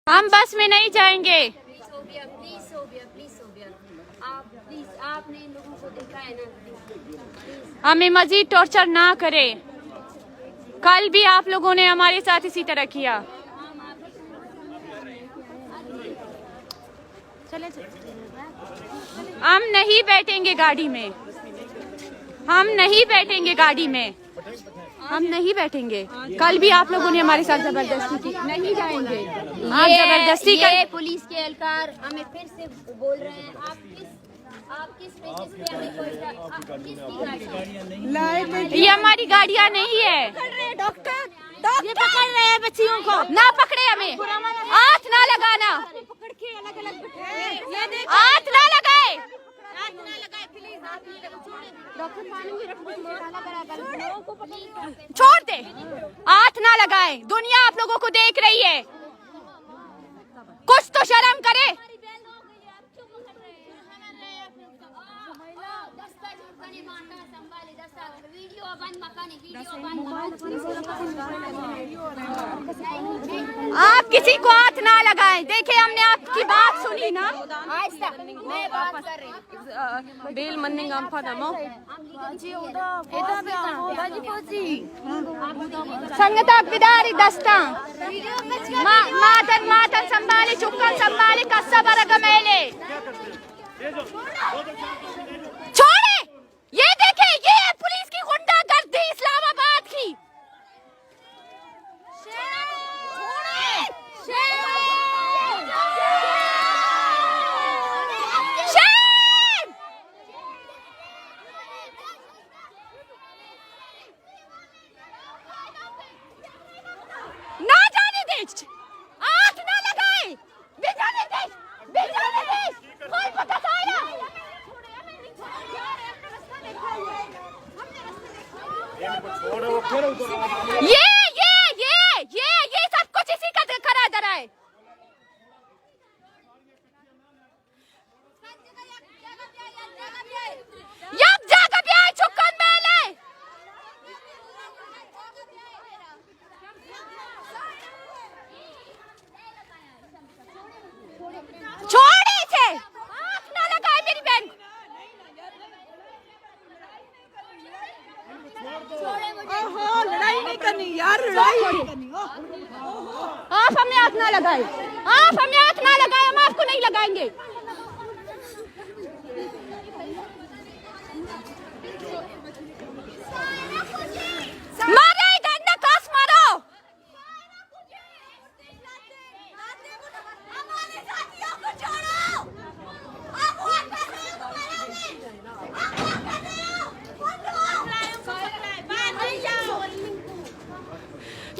हम बस में नहीं जाएंगे। आपने इन लोगों को देखा है ना, हमें मजीद टॉर्चर ना करें। कल भी आप लोगों ने हमारे साथ इसी तरह किया। हम नहीं बैठेंगे गाड़ी में, हम नहीं बैठेंगे गाड़ी में, हम नहीं बैठेंगे। कल भी आप लोगों ने हमारे साथ जबरदस्ती की, नहीं जाएंगे। आप जबरदस्ती ये पुलिस के एहलकार हमें फिर से बोल रहे हैं, आप किस बेसिस पे हमें कोई ये हमारी गाड़ियाँ नहीं है। डॉक्टर ये पकड़ रहे हैं बच्चियों को, ना पकड़े हमें, हाथ ना लगाना, हाथ ना लगाए। छोड़ दे, हाथ ना लगाए। दुनिया आप लोगों को देख रही है, कुछ तो शर्म करे। आप किसी को हाथ ना लगाएं। देखिए, हमने आपकी बात सुनी ना। मैं बात कर रही हूँ। बेल मन्निंग हम फदमो संगता बिदारी दस्ता मातन मातन संभाले चुक्कन संभाले कस्सा बरग मेले। छोड़े, ये देखे, ये पुलिस की गुंडागर्दी इस्लामाबाद की। ना जाने दे, हाथ ना लगाए, बिजाने दे, बिजाने दे, कोई पता आया। ये सब कुछ इसी का करा धरा है। यब जाकर भी आए चुक्कन मेले। छोड़े थे, हाथ ना लगाए मेरी बहन। लड़ाई नहीं करनी यार, लड़ाई नहीं करनी। आप हमें हाथ ना लगाए, आप हमें हाथ ना लगाए, हम आपको नहीं लगाएंगे। मारो इधर, नकाश मारो।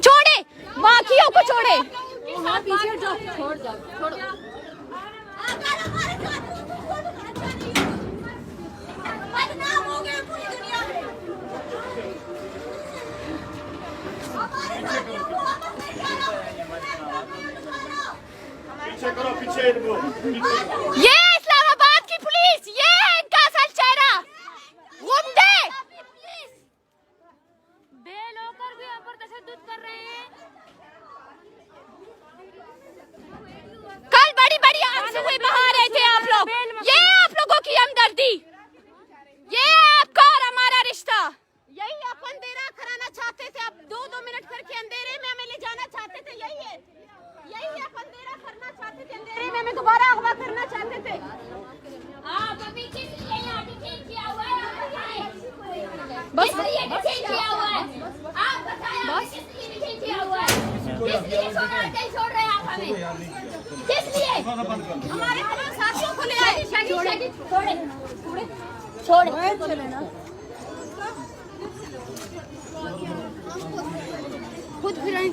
छोड़े, बाकियों को छोड़े। छोड़ दो, छोड़ो। बदनाम हो गए पूरी दुनिया में। पीछे करो, पीछे इनको। ये इस्लामाबाद की पुलिस, ये है इनका असल चेहरा। गुंडे बेल होकर भी हम पर तशद्दुद कर रहे हैं। कल बड़ी बड़ी आंसू बहा रहे थे आप लोग। ये आप लोगों की हमदर्दी, ये आपका और हमारा रिश्ता। यही आप अंधेरा कराना चाहते थे, आप 2-2 मिनट करके अंधेरे में हमें ले जाना चाहते थे। यही है, यही आप अंधेरा करना चाहते थे, अंधेरे में हमें दोबारा अगवा करना चाहते थे। आप अभी किस लिए यहाँ डिटेन किया हुआ है? बस किस लिए डिटेन किया हुआ है? आप बताएं, आप किस लिए डिटेन किया हुआ है? किस लिए छोड़ रहे हैं आप हमें? किस लिए? हमारे साथियों को ले आए। छोड़े खुद फिराएं।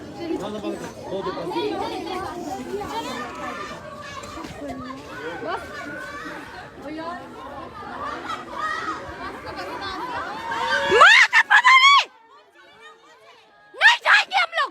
माँ का पता नहीं जाएंगे हम लोग।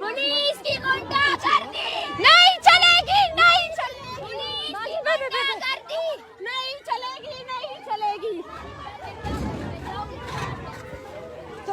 पुलिस की गुंडा गर्दी नहीं चलेगी तो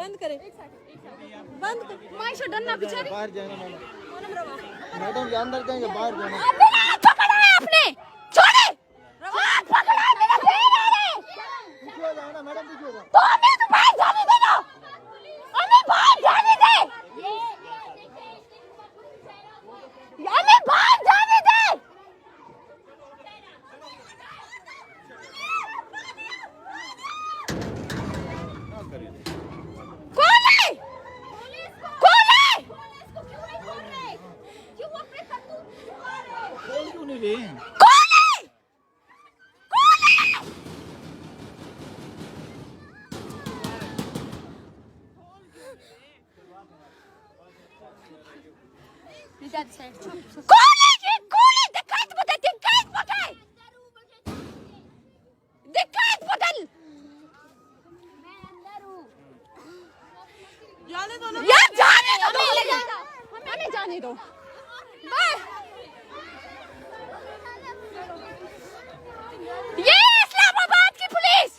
बंद करें, बंद कर। मायशा डरना बेचारी बाहर जाना मैडम के अंदर जाएंगे बाहर जाना मेरा हाथ पकड़ा है आपने छोड़े हाथ पकड़ा है मेरा फेल है पीछे हो जाओ ना मैडम पीछे हो जाओ तो हमें तो बाहर जाने देना हमें बाहर जाने दे हमें बाहर जाने दे कौन है कौन है क्यों अपने करतूत छुपा रहे हो? बोल क्यों नहीं रहे कौन है कौन है कौन है ये कौन है दिक्कत बदल दिक्कत बदल मैं अंदर हूँ। जाने दो ना, यार जाने दो हमें जाने दो ये इस्लामाबाद की पुलिस